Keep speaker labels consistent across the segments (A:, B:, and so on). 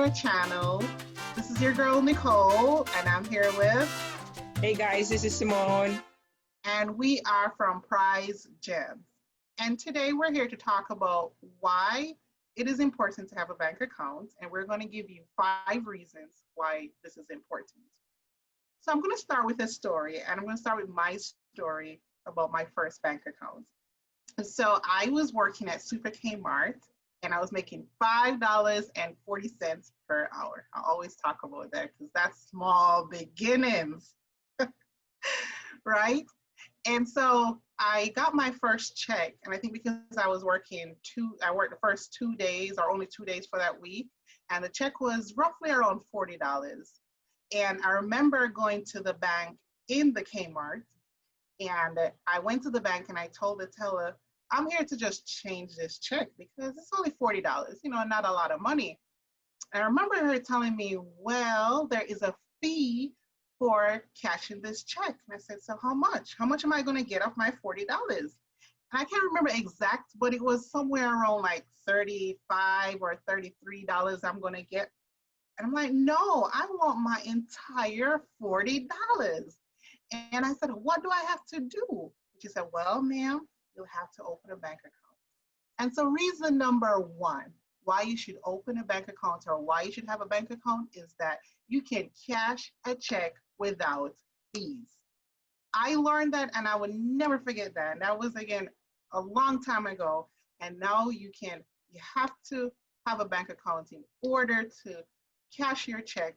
A: to our channel. This is your girl Nicole, and I'm here with,
B: Hey guys, this is Simone.
A: and we are from Prize Gems. And today we're here to talk about why it is important to have a bank account, and we're going to give you 5 reasons why this is important. So I'm going to start with a story, and I'm going to start with my story about my first bank account. So I was working at Super Kmart, and I was making $5.40 per hour. I always talk about that because that's small beginnings, right? And so I got my first check, and I think because I was working I worked the first 2 days or only 2 days for that week, and the check was roughly around $40. And I remember going to the bank in the Kmart, and I went to the bank and I told the teller, I'm here to just change this check because it's only $40, not a lot of money. And I remember her telling me, well, there is a fee for cashing this check. And I said, so how much? How much am I going to get off my $40? And I can't remember exact, but it was somewhere around like $35 or $33 I'm going to get. And I'm like, no, I want my entire $40. And I said, what do I have to do? She said, well, ma'am, you'll have to open a bank account. And so reason number 1, why you should open a bank account or why you should have a bank account is that you can cash a check without fees. I learned that and I would never forget that. And that was, again, a long time ago. And now you have to have a bank account in order to cash your check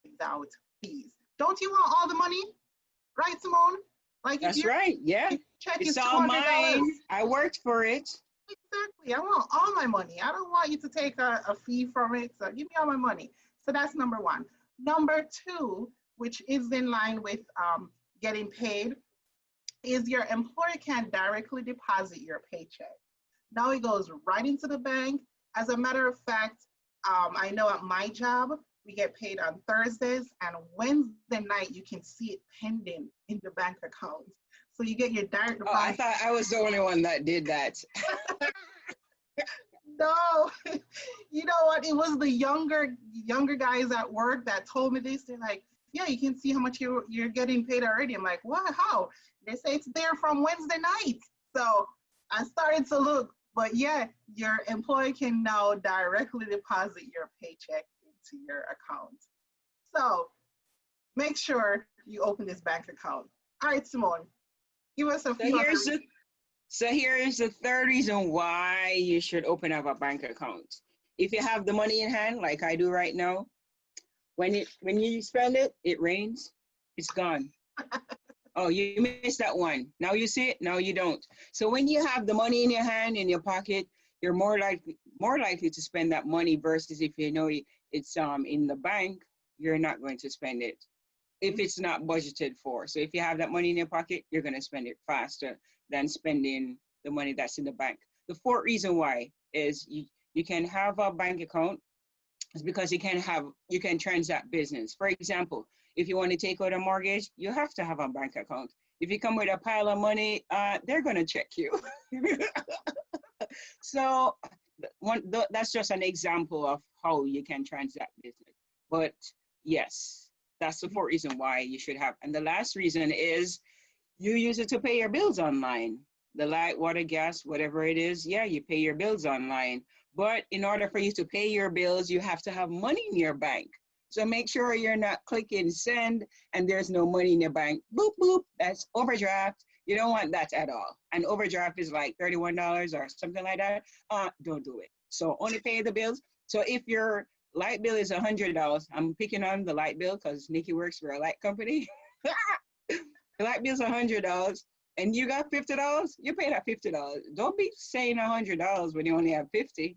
A: without fees. Don't you want all the money? Right, Simone? Like
B: That's right. Yeah.
A: Check
B: It's
A: is
B: all
A: $200.
B: mine. I worked for it.
A: Exactly. I want all my money. I don't want you to take a fee from it. So give me all my money. So that's number 1. Number 2, which is in line with getting paid, is your employer can directly deposit your paycheck. Now it goes right into the bank. As a matter of fact, I know at my job, we get paid on Thursdays, and Wednesday night you can see it pending in the bank account. So you get your direct deposit.
B: Oh, I thought I was the only one that did that.
A: No, you know what? It was the younger guys at work that told me this. They're like, yeah, you can see how much you're getting paid already. I'm like, what? How? They say it's there from Wednesday night. So I started to look, but yeah, your employer can now directly deposit your paycheck into your account. So make sure you open this bank account. All right, Simone, give us a
B: So
A: few.
B: here's the third reason why you should open up a bank account. If you have the money in hand, like I do right now, when you spend it, it rains, it's gone. Oh, you missed that one. Now you see it, now you don't. So when you have the money in your hand, in your pocket, you're more likely to spend that money versus if you know it's in the bank, you're not going to spend it if it's not budgeted for. So if you have that money in your pocket, you're going to spend it faster than spending the money that's in the bank. The 4th reason why is you can have a bank account is because you can transact business. For example, if you want to take out a mortgage, you have to have a bank account. If you come with a pile of money, they're going to check you. So that's just an example of how you can transact business. But yes, that's the 4th reason why you should have. And the last reason is you use it to pay your bills online. The light, water, gas, whatever it is, yeah, you pay your bills online. But in order for you to pay your bills, you have to have money in your bank. So make sure you're not clicking send and there's no money in your bank. Boop, boop, that's overdraft. You don't want that at all. And overdraft is like $31 or something like that. Don't do it. So only pay the bills. So if your light bill is $100, I'm picking on the light bill because Nikki works for a light company. The light bill's $100 and you got $50, you pay that $50. Don't be saying $100 when you only have 50.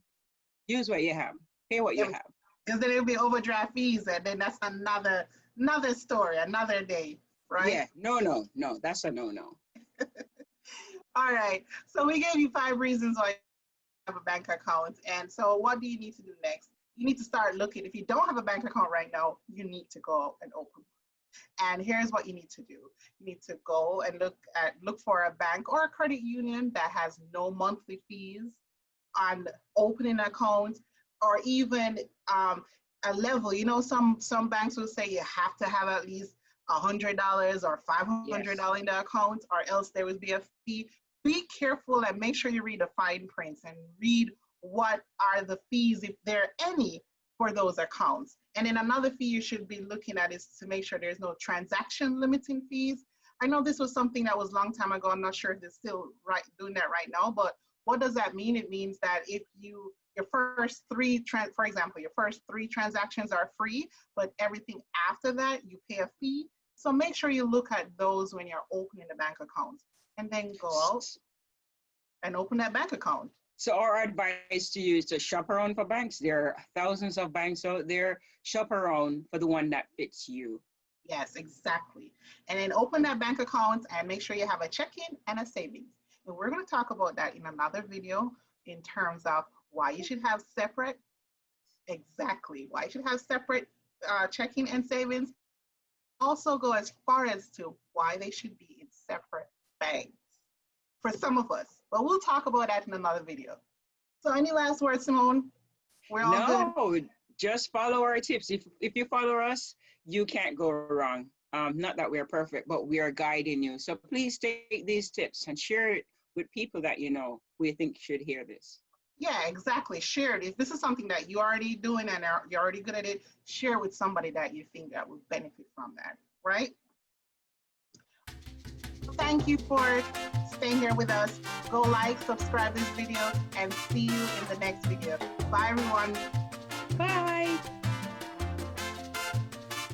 B: Use what you have. Pay what you have.
A: Because then it'll be overdraft fees, and then that's another story, another day, right?
B: Yeah, no, that's a no.
A: All right, so we gave you 5 reasons why you have a bank account, and so what do you need to do next? You need to start looking. If you don't have a bank account right now, you need to go and open one. And here's what you need to do. You need to go and look for a bank or a credit union that has no monthly fees on opening an account, or even a level. You know, some banks will say you have to have at least $100 or
B: Yes.
A: $500 in the account, or else there will be a fee. Be careful and make sure you read the fine prints and read what are the fees, if there are any, for those accounts. And then another fee you should be looking at is to make sure there's no transaction limiting fees. I know this was something that was a long time ago. I'm not sure if they're still right doing that right now, but what does that mean? It means that if your first three, for example, your first three transactions are free, but everything after that, you pay a fee. So make sure you look at those when you're opening the bank accounts, and then go out and open that bank account.
B: So our advice to you is to shop around for banks. There are thousands of banks out there. Shop around for the one that fits you.
A: Yes, exactly. And then open that bank account and make sure you have a checking and a savings. And we're going to talk about that in another video in terms of why you should have separate, exactly, why you should have separate checking and savings. Also go as far as to why they should be in separate banks for some of us. But we'll talk about that in another video. So any last words, Simone? We're all good?
B: No, just follow our tips. If you follow us, you can't go wrong. Not that we're perfect, but we are guiding you. So please take these tips and share it with people that you know who you think should hear this.
A: Yeah, exactly. Share it. If this is something that you're already doing and you're already good at it, share with somebody that you think that would benefit from that, right? Thank you for staying here with us. Go like, subscribe this video, and see you in the next video. Bye, everyone.
B: Bye.